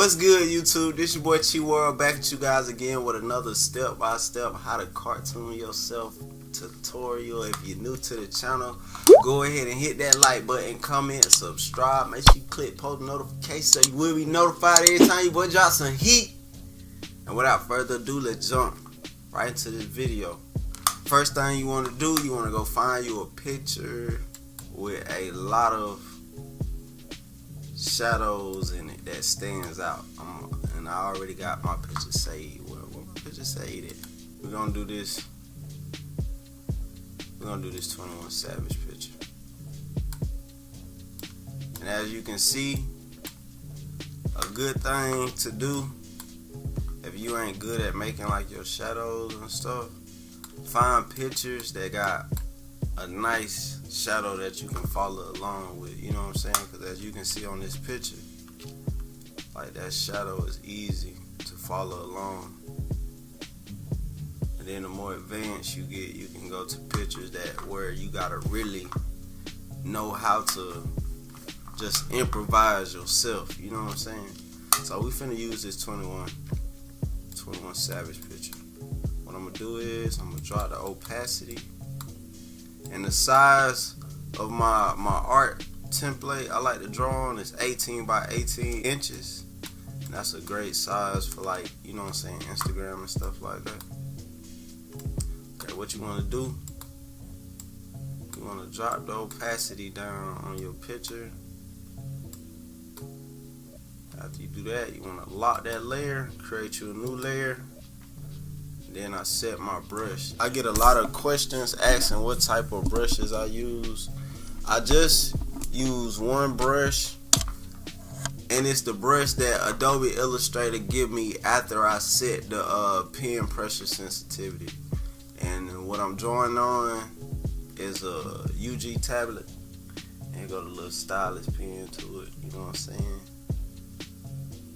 What's good, YouTube? This your boy Chi World back at you guys again with another step-by-step how to cartoon yourself tutorial. If you're new to the channel, go ahead and hit that like button, comment, subscribe. Make sure you click post notification so you will be notified every time you boy drop some heat. And without further ado, let's jump right into this video. First thing you want to do, you want to go find you a picture with a lot of shadows in it that stands out. And I already got my picture saved. Where my picture saved at? We're gonna do this 21 Savage picture. And as you can see, a good thing to do if you ain't good at making like your shadows and stuff, find pictures that got a nice shadow that you can follow along with, you know what I'm saying? Because as you can see on this picture, like that shadow is easy to follow along. And then the more advanced you get, you can go to pictures that where you gotta really know how to just improvise yourself, you know what I'm saying? So we finna use this 21 Savage picture. What I'm gonna do is I'm gonna drop the opacity. And the size of my art template I like to draw on is 18 by 18 inches. And that's a great size for, like, you know what I'm saying, Instagram and stuff like that. Okay, what you want to do, you want to drop the opacity down on your picture. After you do that, you want to lock that layer, create you a new layer. Then I set my brush. I get a lot of questions asking what type of brushes I use. I just use one brush, and it's the brush that Adobe Illustrator give me after I set the pen pressure sensitivity. And what I'm drawing on is a UG tablet, and got a little stylus pen to it. You know what I'm saying?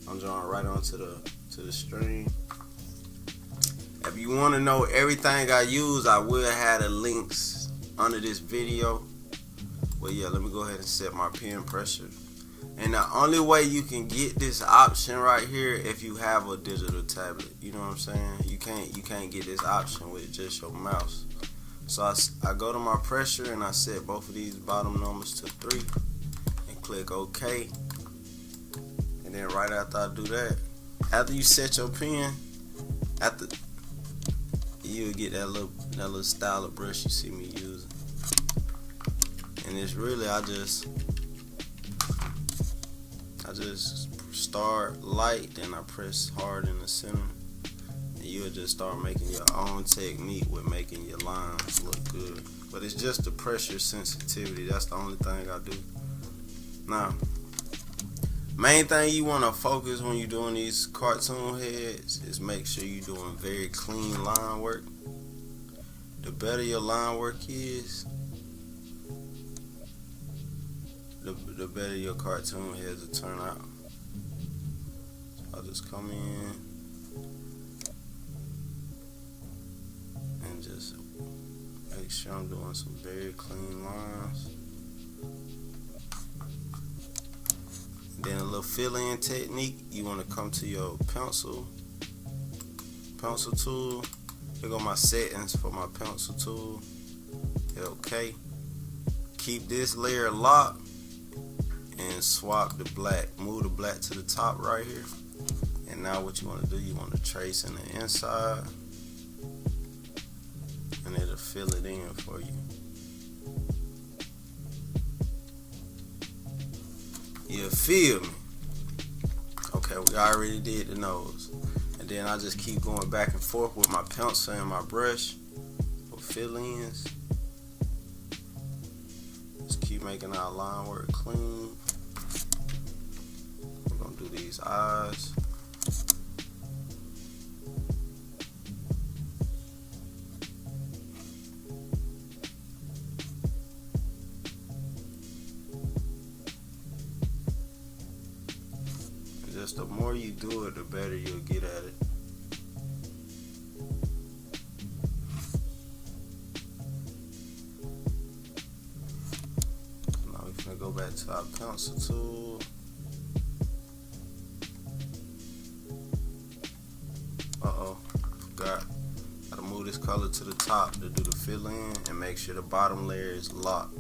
I'm drawing right onto the string. If you want to know everything I use, I will have the links under this video. Well, yeah, let me go ahead and set my pen pressure. And the only way you can get this option right here if you have a digital tablet. You know what I'm saying? You can't get this option with just your mouse. So I go to my pressure and I set both of these bottom numbers to 3 and click OK. And then right after I do that, after you set your pen, you'll get that little style of brush you see me using. And it's really, I just start light, then I press hard in the center, and you'll just start making your own technique with making your lines look good. But it's just the pressure sensitivity, that's the only thing I do. Now, main thing you want to focus when you're doing these cartoon heads is make sure you're doing very clean line work. The better your line work is, the better your cartoon heads will turn out. So I'll just come in and just make sure I'm doing some very clean lines. Then a little fill-in technique, you want to come to your pencil tool. Here go my settings for my pencil tool. Hit OK. Keep this layer locked and swap the black. Move the black to the top right here. And now what you want to do, you want to trace in the inside, and it'll fill it in for you. You feel me? Okay, we already did the nose. And then I just keep going back and forth with my pencil and my brush for fill-ins. Just keep making our line work clean. We're gonna do these eyes. Just the more you do it, the better you'll get at it. Now we're gonna go back to our pencil tool. color to the top to do the fill in, and make sure the bottom layer is locked.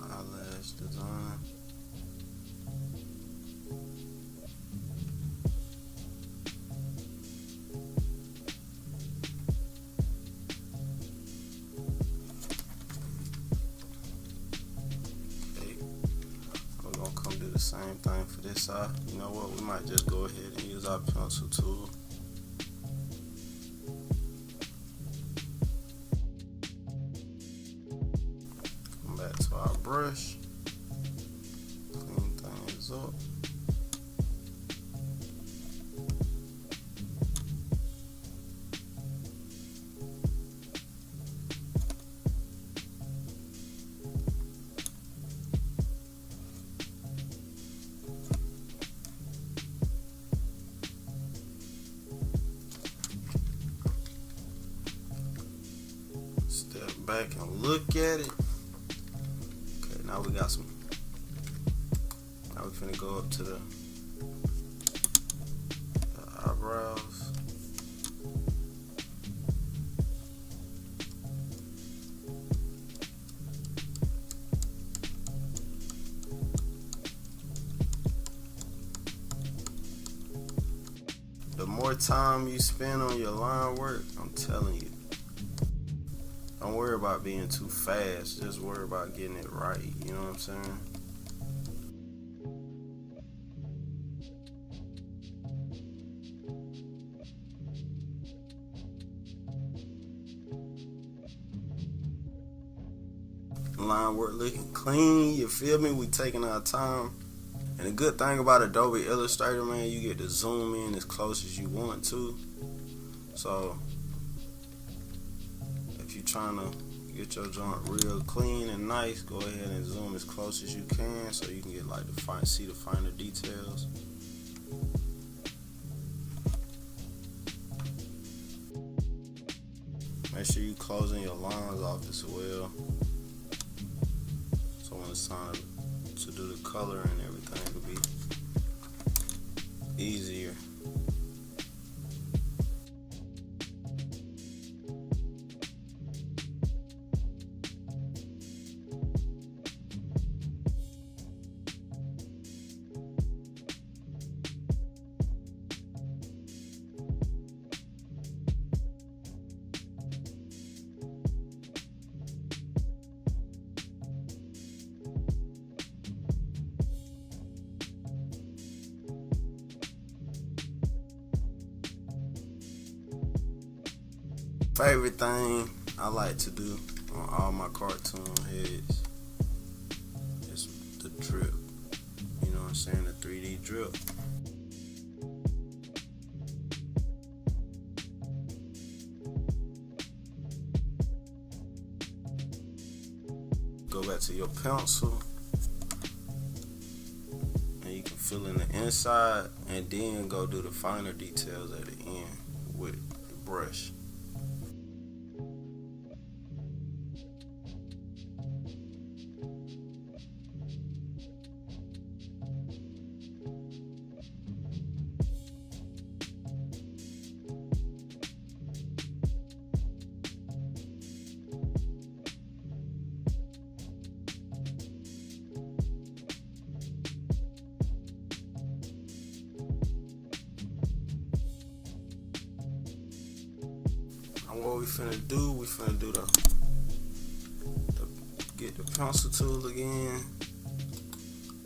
Eyelash design. Do the same thing for this side. You know what? We might just go ahead and use our pencil tool. Come back to our brush. Clean things up. Step back and look at it. Okay, now we got some. Now we're finna go up to the eyebrows. The more time you spend on your line work, I'm telling you, don't worry about being too fast. Just worry about getting it right. You know what I'm saying? Line work looking clean. You feel me? We taking our time. And the good thing about Adobe Illustrator, man, you get to zoom in as close as you want to. So if you're trying to get your joint real clean and nice, go ahead and zoom as close as you can so you can get like see the finer details. Make sure you closing your lines off as well, so when it's time to do the color and everything, it'll be easier. Favorite thing I like to do on all my cartoon heads is the drip. You know what I'm saying? The 3D drip. Go back to your pencil and you can fill in the inside and then go do the finer details at the end with the brush. What we finna do the get the pencil tool again,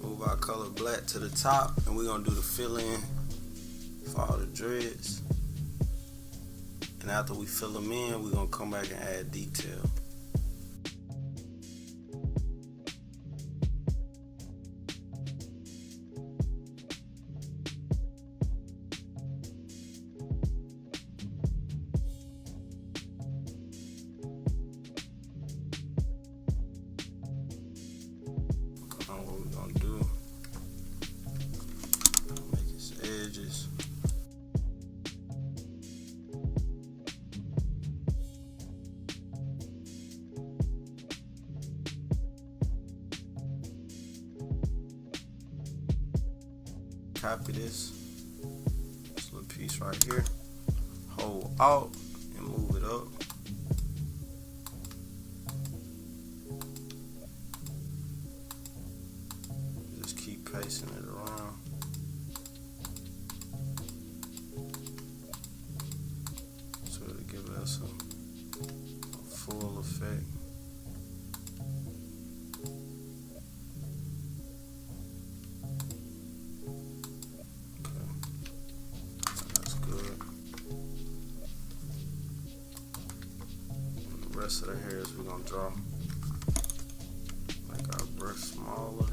move our color black to the top, and we're gonna do the fill in for all the dreads. And after we fill them in, we're gonna come back and add detail. What we're gonna do, make his edges. copy this little piece right here, hold Alt and move it up. Just keep pasting it around. So it'll give us a full effect. Rest of the hairs we're gonna draw, make our brush smaller,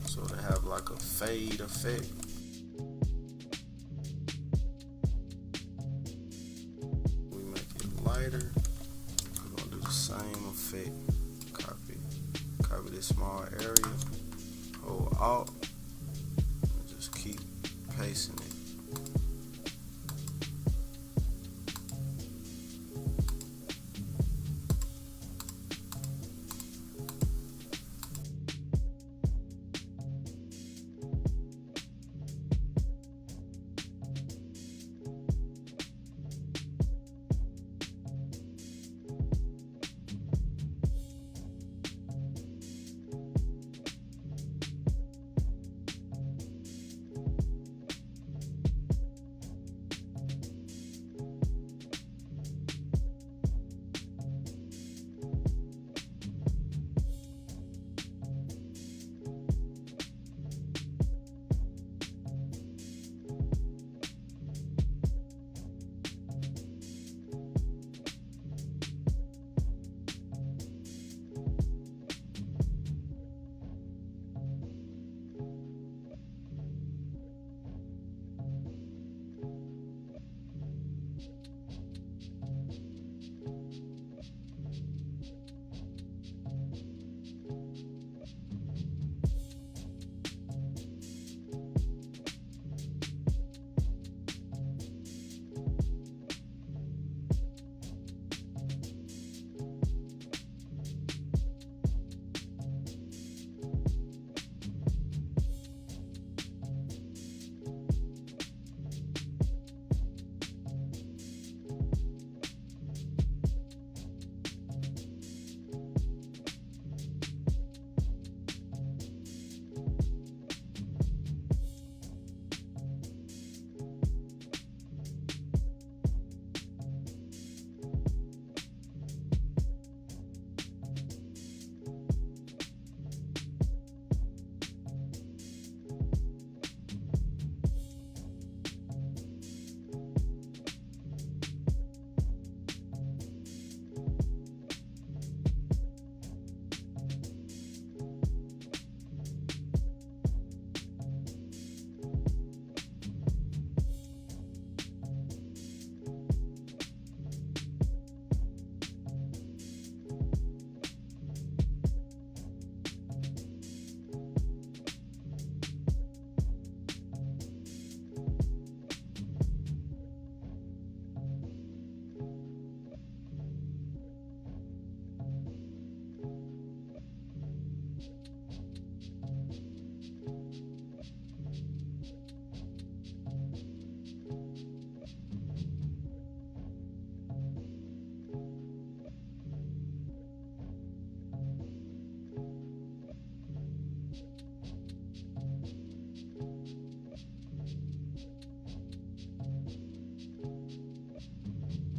so they have like a fade effect. We make it lighter. We're gonna do the same effect. Copy this small area, hold Alt, and just keep pasting it.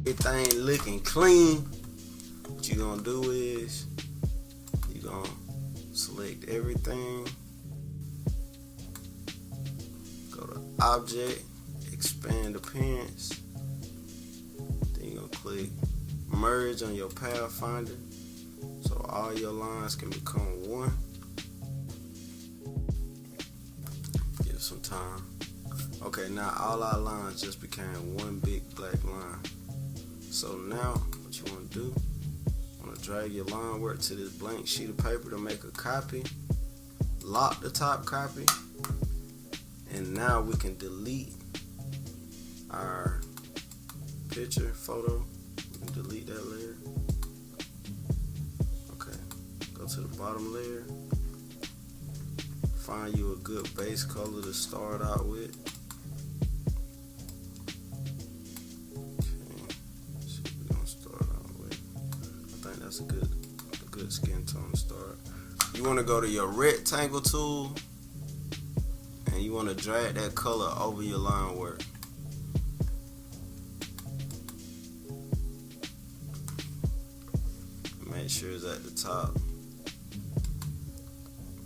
Everything looking clean. What you're gonna do is you're gonna select everything, go to Object, Expand Appearance, then you're gonna click Merge on your Pathfinder so all your lines can become one. Give it some time. Okay, now all our lines just became one big black line. So now what you want to do, you want to drag your line work to this blank sheet of paper to make a copy, lock the top copy, and now we can delete our picture, photo. We can delete that layer. Okay, go to the bottom layer, find you a good base color to start out with. Okay, so we're gonna start out with, I think that's a good skin tone to start. You want to go to your rectangle tool and you want to drag that color over your line work. Make sure it's at the top.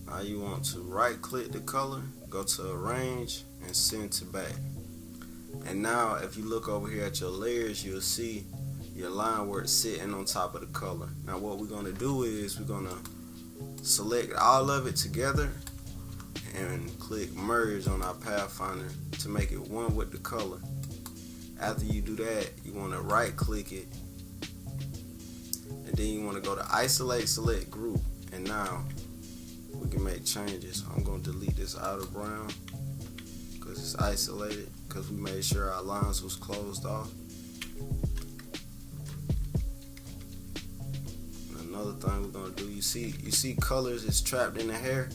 Now you want to right click the color, go to arrange and send to back. And now if you look over here at your layers, you'll see your line work sitting on top of the color. Now what we're going to do is we're going to select all of it together and click merge on our Pathfinder to make it one with the color. After you do that, you want to right click it, and then you want to go to isolate, select group, and now we can make changes. I'm going to delete this outer brown because it's isolated, because we made sure our lines was closed off. And another thing we're going to do, you see colors is trapped in the hair.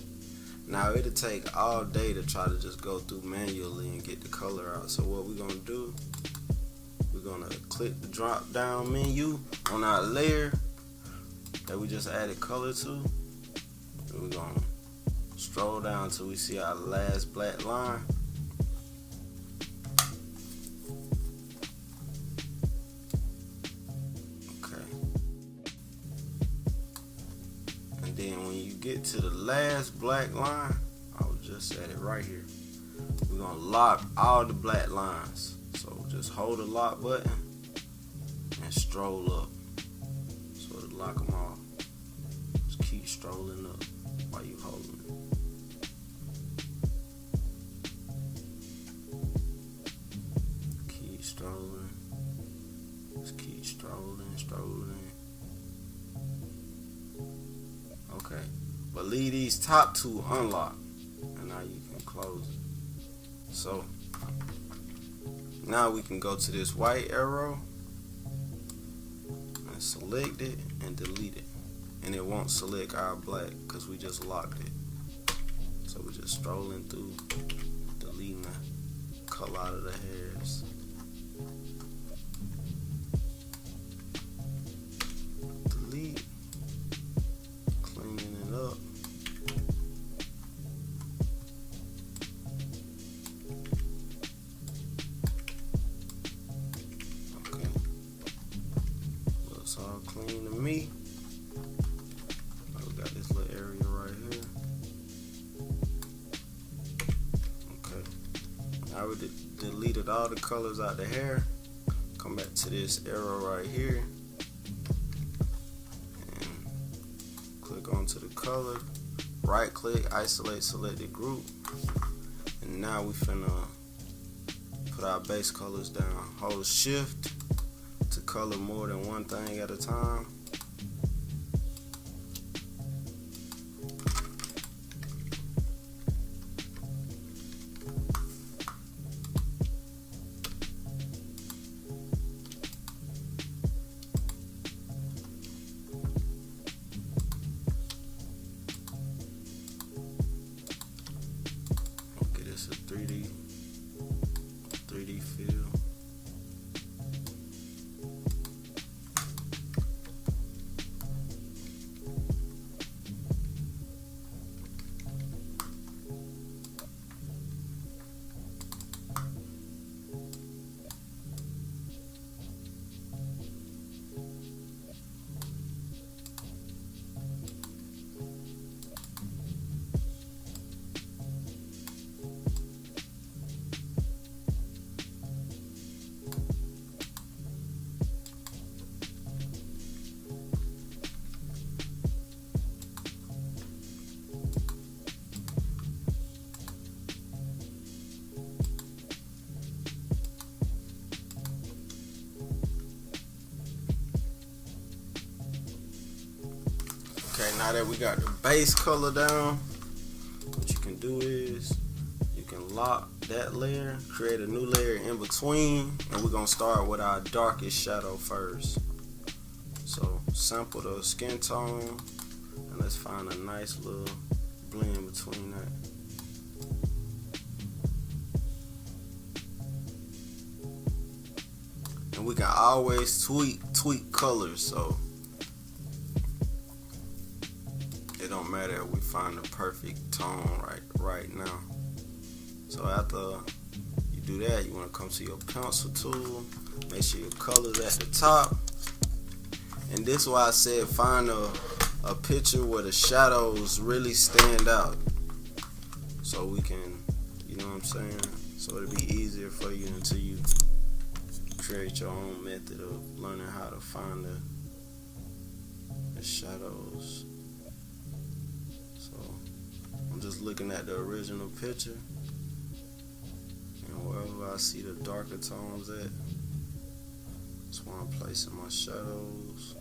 Now it'll take all day to try to just go through manually and get the color out. So what we're going to do, we're going to click the drop down menu on our layer that we just added color to. And we're going to stroll down until we see our last black line. Okay. And then when you get to the last black line, I will just set it right here. We're going to lock all the black lines. So just hold the lock button and stroll up. So to lock them all. Just keep strolling up while you holding it. Keep strolling. Just keep strolling. Okay. But leave these top two unlocked. And now you can close it. So now we can go to this white arrow and select it and delete it. And it won't select our black because we just locked it. So we're just strolling through, deleting the color out of the hairs. Delete, cleaning it up. Okay, looks all clean to me. We got this little area right here. Okay, I already deleted all the colors out the hair. Come back to this arrow right here and click onto the color. Right click, isolate selected group, and now we finna put our base colors down. Hold shift to color more than one thing at a time. It's a 3D feel. Okay, now that we got the base color down, what you can do is you can lock that layer, create a new layer in between, and we're gonna start with our darkest shadow first. So sample the skin tone, and let's find a nice little blend between that. we can always tweak colors, so it don't matter if we find the perfect tone right now. So after you do that, you want to come to your pencil tool, make sure your color's at the top, and this is why I said find a picture where the shadows really stand out, so we can, you know what I'm saying, so it'll be easier for you until you create your own method of learning how to find the shadows. So I'm just looking at the original picture, and wherever I see the darker tones at, that's where I'm placing my shadows.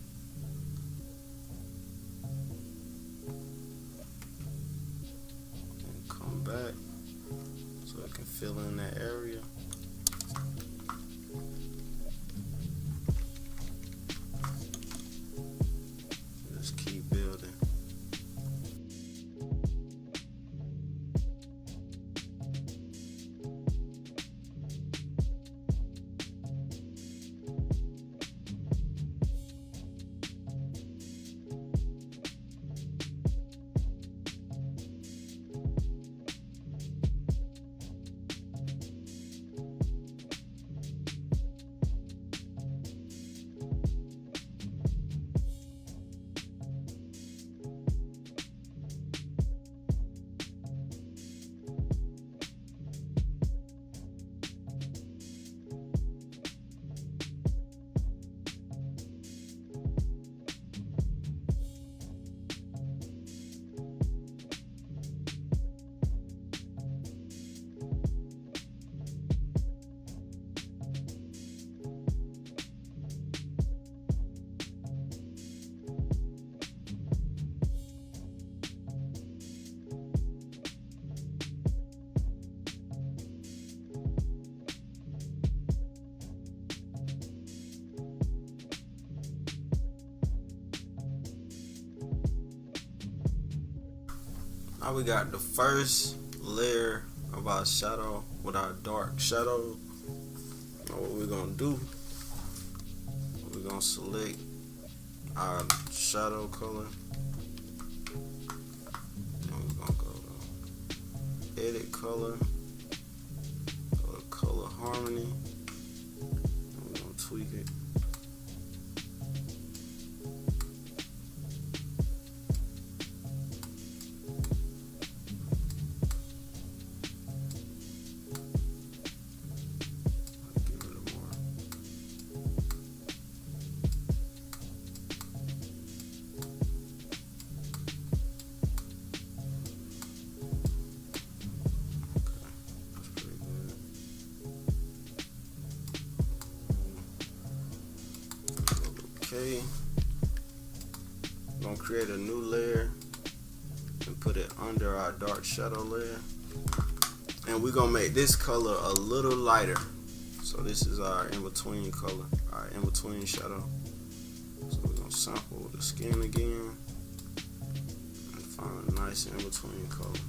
And come back so I can fill in that area. Just keep building. Now we got the first layer of our shadow with our dark shadow. Now what we're gonna do, we're gonna select our shadow color, and we're gonna go to edit color, go to color harmony, and we're gonna tweak it. Okay, I'm gonna create a new layer and put it under our dark shadow layer, and we're gonna make this color a little lighter. So this is our in-between color, our in-between shadow. So we're gonna sample the skin again and find a nice in-between color.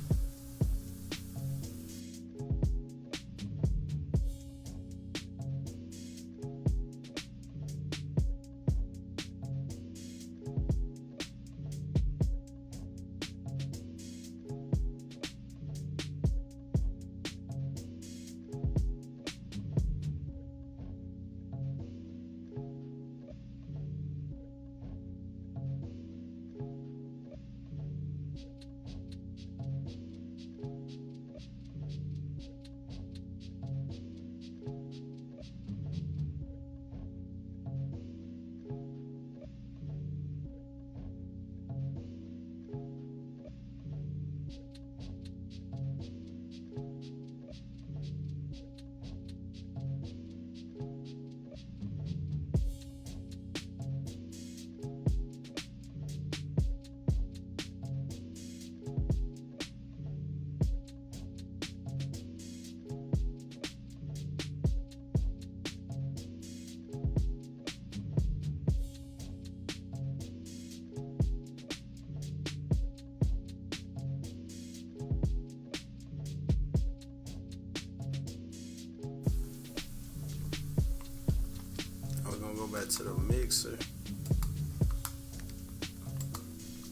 go back to the mixer.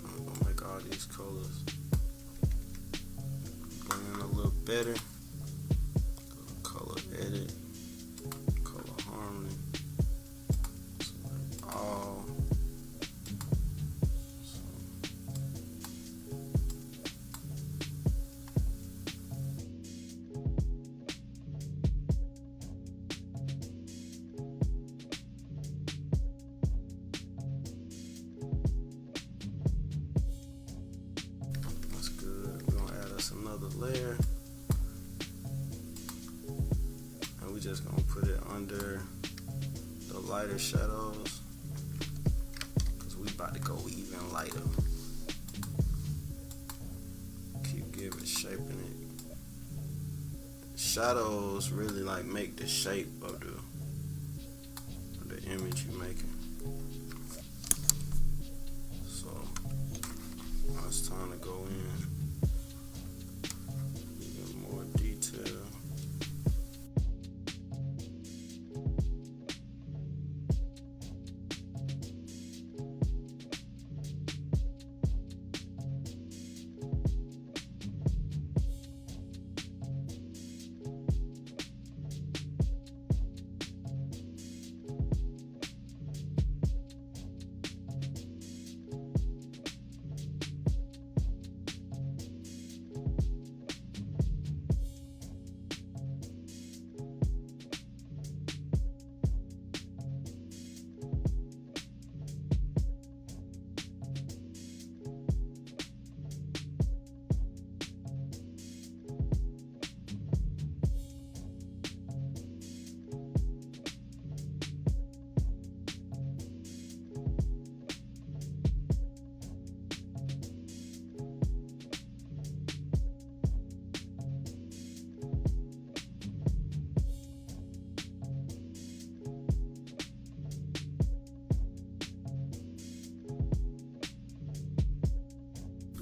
I'm gonna make all these colors blend a little better. Color edit, color harmony, select all. That's good. We're gonna add us another layer. And we're just gonna put it under the lighter shadows, because we about to go even lighter. Keep giving, shaping it. Shadows really like make the shape of the image you're making. So now it's time to go in even more detail.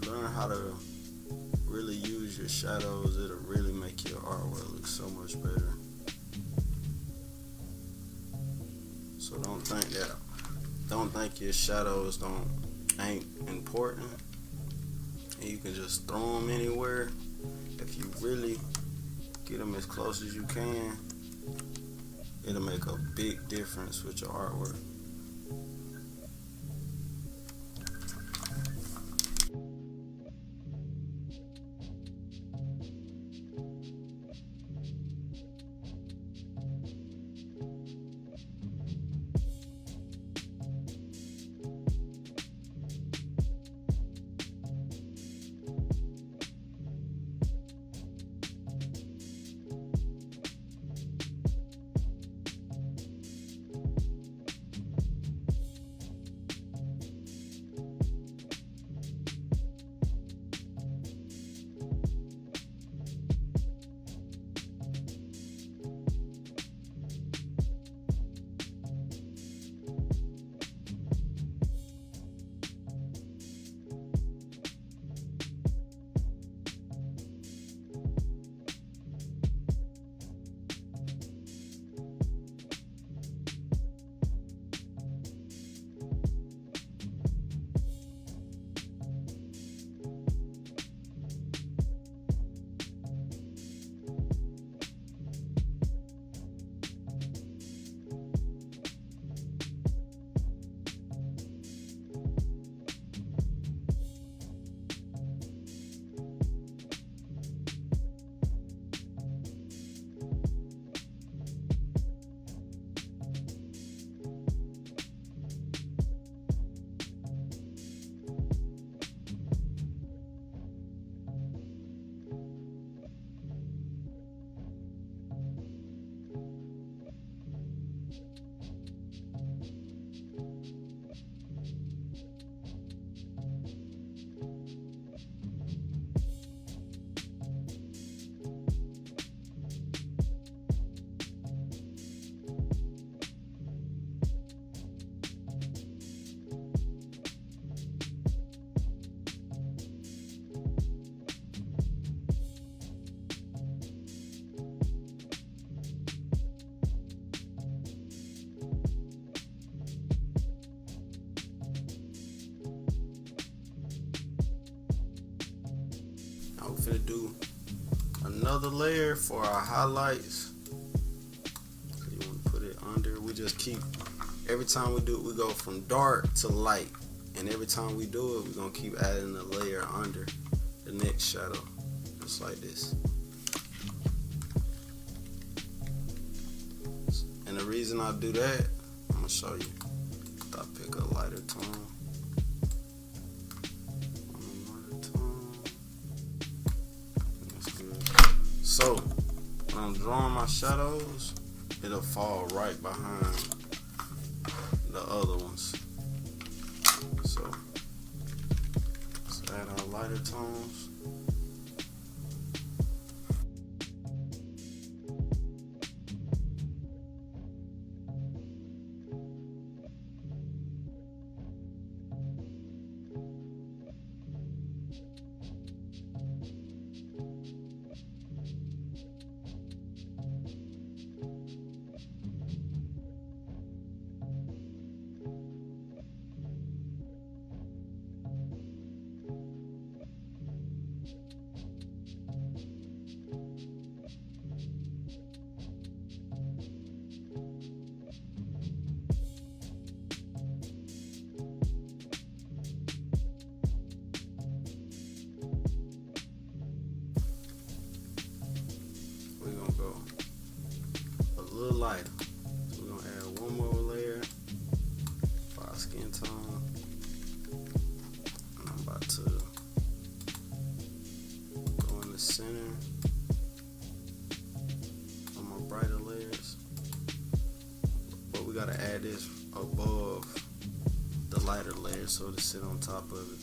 Learn how to really use your shadows. It'll really make your artwork look so much better. So don't think your shadows ain't important, and you can just throw them anywhere. If you really get them as close as you can, it'll make a big difference with your artwork. Now we're finna do another layer for our highlights. So you want to put it under. We just keep, every time we do it, we go from dark to light. And every time we do it, we're going to keep adding a layer under the next shadow. Just like this. And the reason I do that, I'm going to show you. I pick a lighter tone. That's good. So, when I'm drawing my shadows, it'll fall right behind the other ones. So, let's add our lighter tones. We're gonna go a little lighter. So we're gonna add one more layer for our skin tone. And I'm about to go in the center on my brighter layers. But we gotta add this above the lighter layer so to sit on top of it.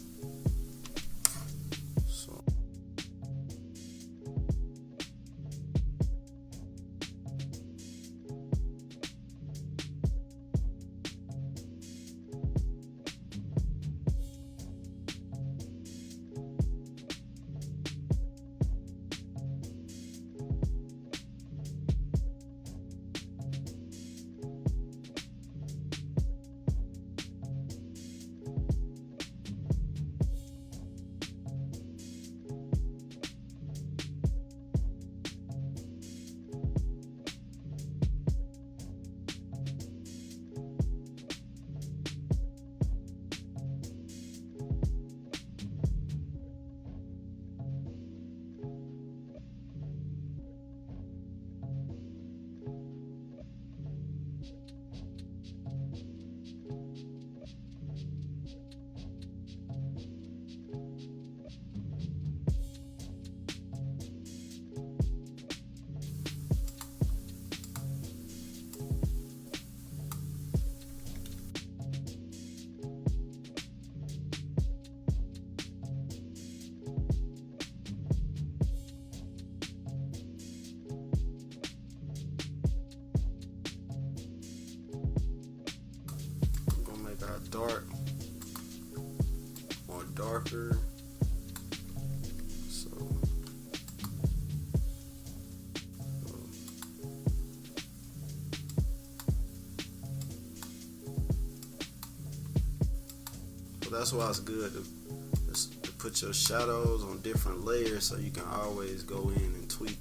Dark, more darker. So that's why it's good to put your shadows on different layers so you can always go in and tweak.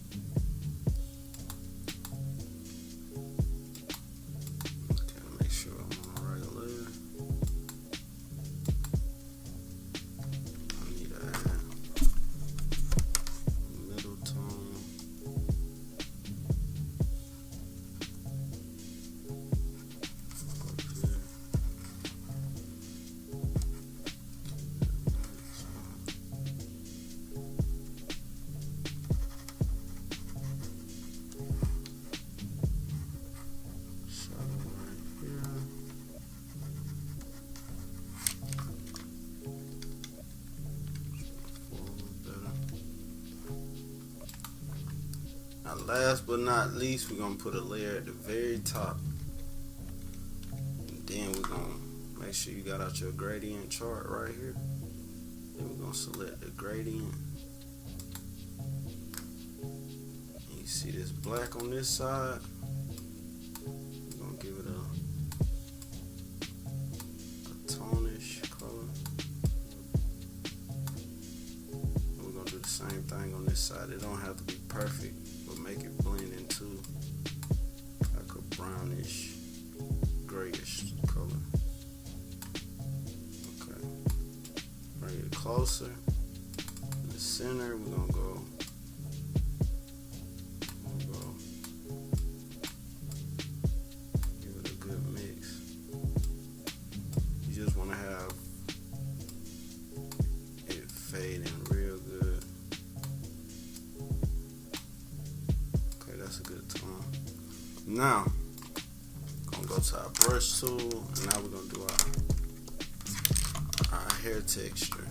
Now last but not least, we're going to put a layer at the very top. And then we're going to make sure you got out your gradient chart right here. Then we're going to select the gradient. And you see this black on this side. We're going to give it a tonish color. And we're going to do the same thing side. It don't have to be perfect, but make it blend into like a brownish, grayish color. Okay. Bring it closer. In the center, we're gonna go. Give it a good mix. You just want to have it fade in real good. Okay, that's a good tone. Now, gonna go to our brush tool, and now we're gonna do our hair texture.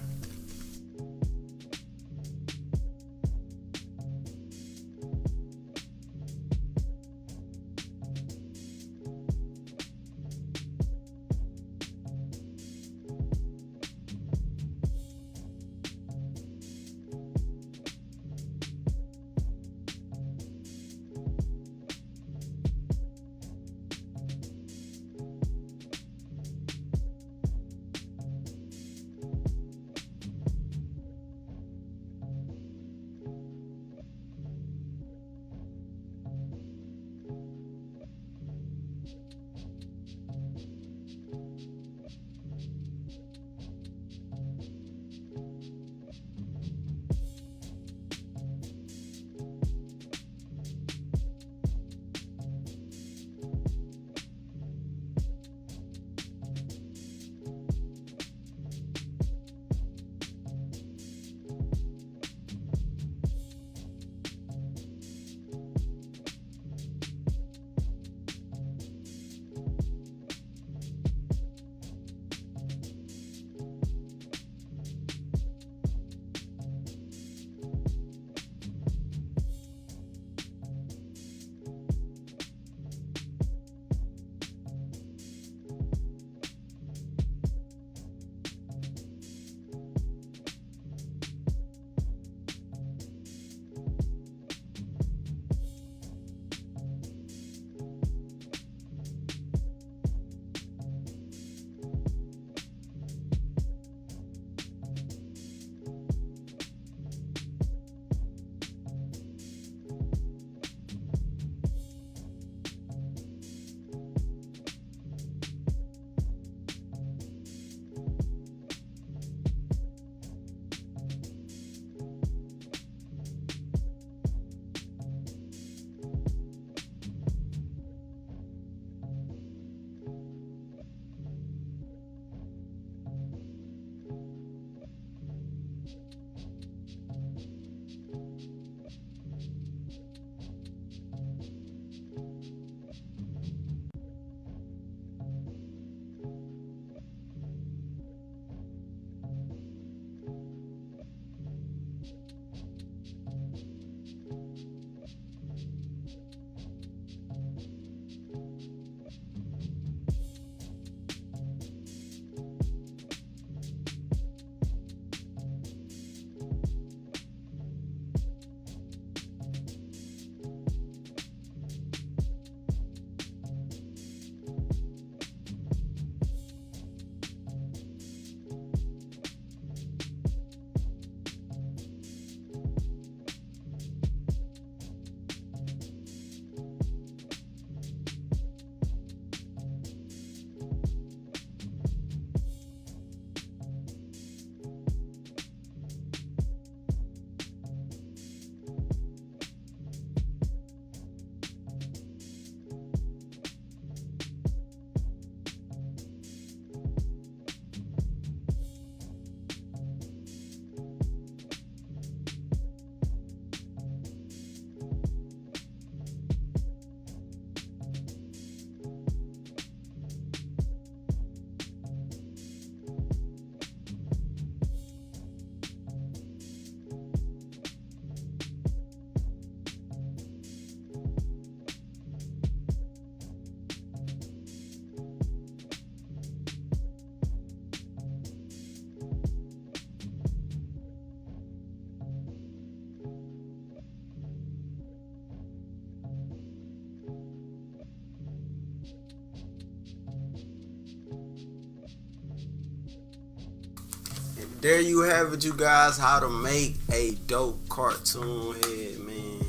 there you have it, you guys, how to make a dope cartoon head, man.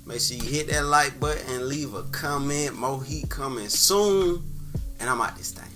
Make sure you hit that like button and leave a comment. More heat coming soon. And I'm out this thing.